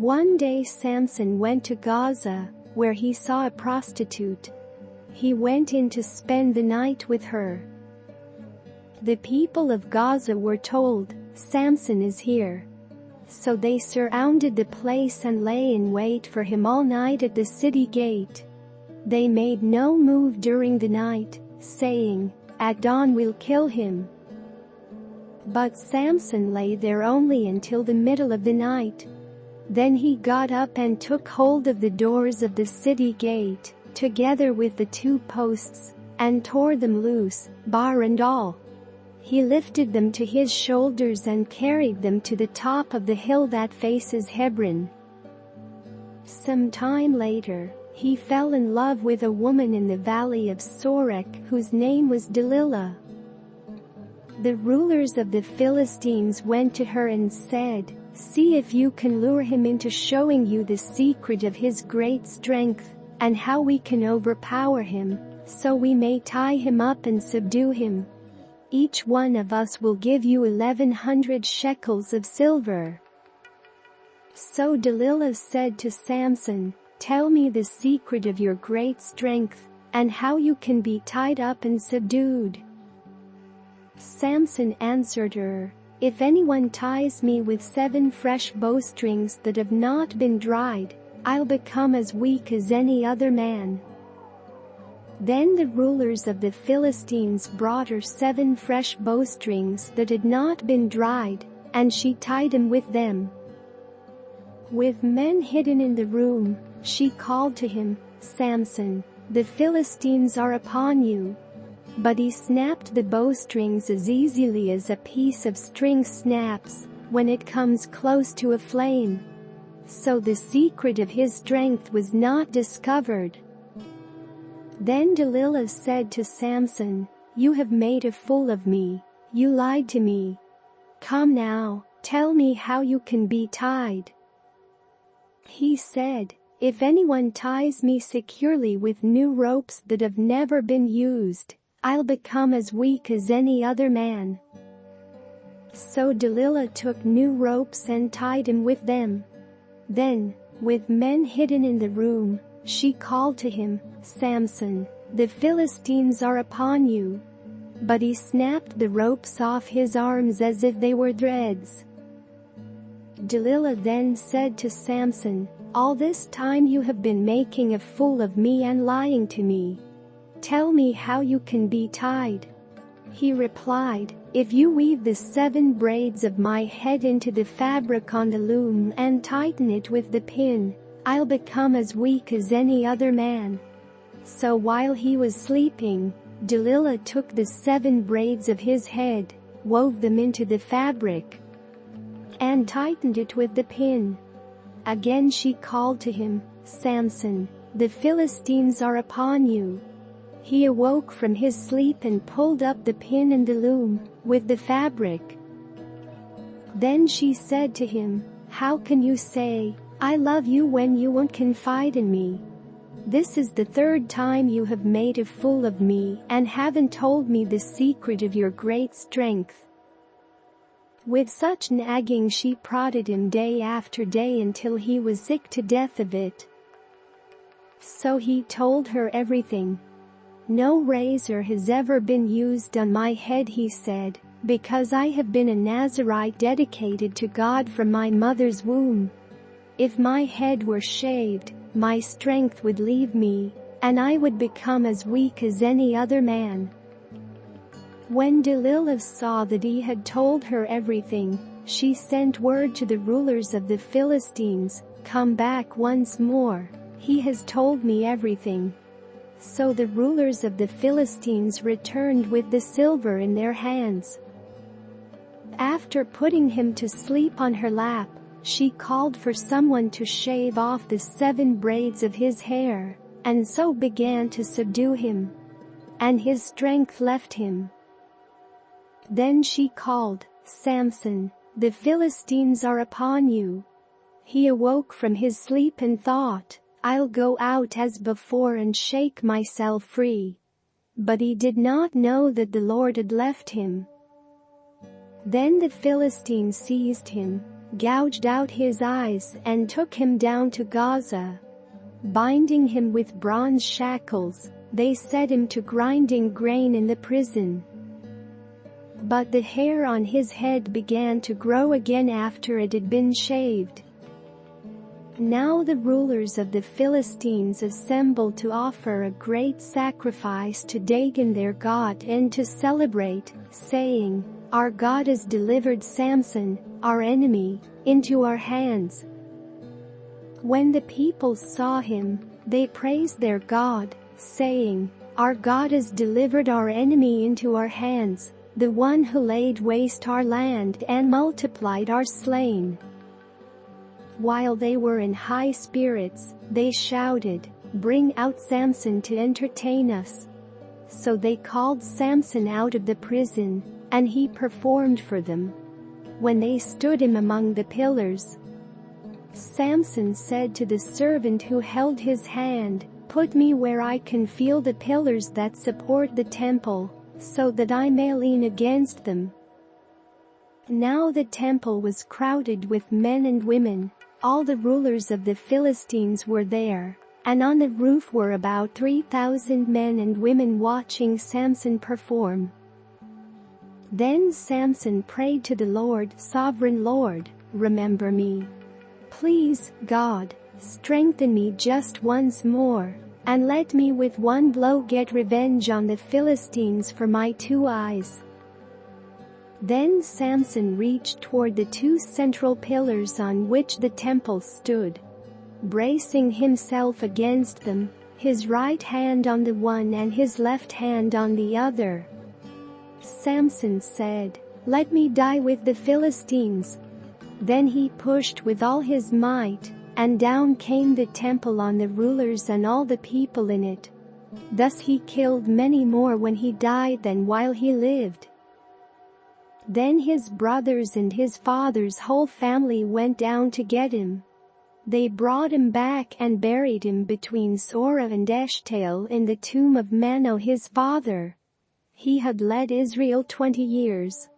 One day Samson went to Gaza, where he saw a prostitute. He went in to spend the night with her. The people of Gaza were told, "Samson is here." So they surrounded the place and lay in wait for him all night at the city gate. They made no move during the night, saying, "At dawn we'll kill him." But Samson lay there only until the middle of the night. Then he got up and took hold of the doors of the city gate, together with the 2 posts, and tore them loose, bar and all. He lifted them to his shoulders and carried them to the top of the hill that faces Hebron. Some time later, he fell in love with a woman in the Valley of Sorek whose name was Delilah. The rulers of the Philistines went to her and said, "See if you can lure him into showing you the secret of his great strength, and how we can overpower him, so we may tie him up and subdue him. Each one of us will give you 1,100 shekels of silver." So Delilah said to Samson, "Tell me the secret of your great strength, and how you can be tied up and subdued." Samson answered her, "If anyone ties me with 7 fresh bowstrings that have not been dried, I'll become as weak as any other man." Then the rulers of the Philistines brought her 7 fresh bowstrings that had not been dried, and she tied him with them. With men hidden in the room, she called to him, "Samson, the Philistines are upon you." But he snapped the bowstrings as easily as a piece of string snaps when it comes close to a flame. So the secret of his strength was not discovered. Then Delilah said to Samson, "You have made a fool of me, you lied to me. Come now, tell me how you can be tied." He said, "If anyone ties me securely with new ropes that have never been used, I'll become as weak as any other man." So Delilah took new ropes and tied him with them. Then, with men hidden in the room, she called to him, "Samson, the Philistines are upon you." But he snapped the ropes off his arms as if they were threads. Delilah then said to Samson, "All this time you have been making a fool of me and lying to me. Tell me how you can be tied." He replied, "If you weave the 7 braids of my head into the fabric on the loom and tighten it with the pin, I'll become as weak as any other man." So while he was sleeping, Delilah took the 7 braids of his head, wove them into the fabric, and tightened it with the pin. Again she called to him, "Samson, the Philistines are upon you." He awoke from his sleep and pulled up the pin and the loom, with the fabric. Then she said to him, "How can you say, 'I love you,' when you won't confide in me? This is the 3rd time you have made a fool of me and haven't told me the secret of your great strength." With such nagging she prodded him day after day until he was sick to death of it. So he told her everything. "No razor has ever been used on my head," he said, "because I have been a Nazirite dedicated to God from my mother's womb. If my head were shaved, my strength would leave me, and I would become as weak as any other man." When Delilah saw that he had told her everything, she sent word to the rulers of the Philistines, "Come back once more, he has told me everything." So the rulers of the Philistines returned with the silver in their hands. After putting him to sleep on her lap, she called for someone to shave off the 7 braids of his hair, and so began to subdue him. And his strength left him. Then she called, "Samson, the Philistines are upon you." He awoke from his sleep and thought, "I'll go out as before and shake myself free." But he did not know that the Lord had left him. Then the Philistines seized him, gouged out his eyes and took him down to Gaza. Binding him with bronze shackles, they set him to grinding grain in the prison. But the hair on his head began to grow again after it had been shaved. Now the rulers of the Philistines assembled to offer a great sacrifice to Dagon their god and to celebrate, saying, "Our God has delivered Samson, our enemy, into our hands." When the people saw him, they praised their God, saying, "Our God has delivered our enemy into our hands, the one who laid waste our land and multiplied our slain." While they were in high spirits, they shouted, "Bring out Samson to entertain us." So they called Samson out of the prison, and he performed for them. When they stood him among the pillars, Samson said to the servant who held his hand, "Put me where I can feel the pillars that support the temple, so that I may lean against them." Now the temple was crowded with men and women. All the rulers of the Philistines were there, and on the roof were about 3,000 men and women watching Samson perform. Then Samson prayed to the Lord, "Sovereign Lord, remember me. Please, God, strengthen me just once more, and let me with one blow get revenge on the Philistines for my 2 eyes." Then Samson reached toward the 2 central pillars on which the temple stood. Bracing himself against them, his right hand on the one and his left hand on the other, Samson said, "Let me die with the Philistines." Then he pushed with all his might, and down came the temple on the rulers and all the people in it. Thus he killed many more when he died than while he lived. Then his brothers and his father's whole family went down to get him. They brought him back and buried him between Sora and Eshtaol in the tomb of Manoah his father. He had led Israel 20 years.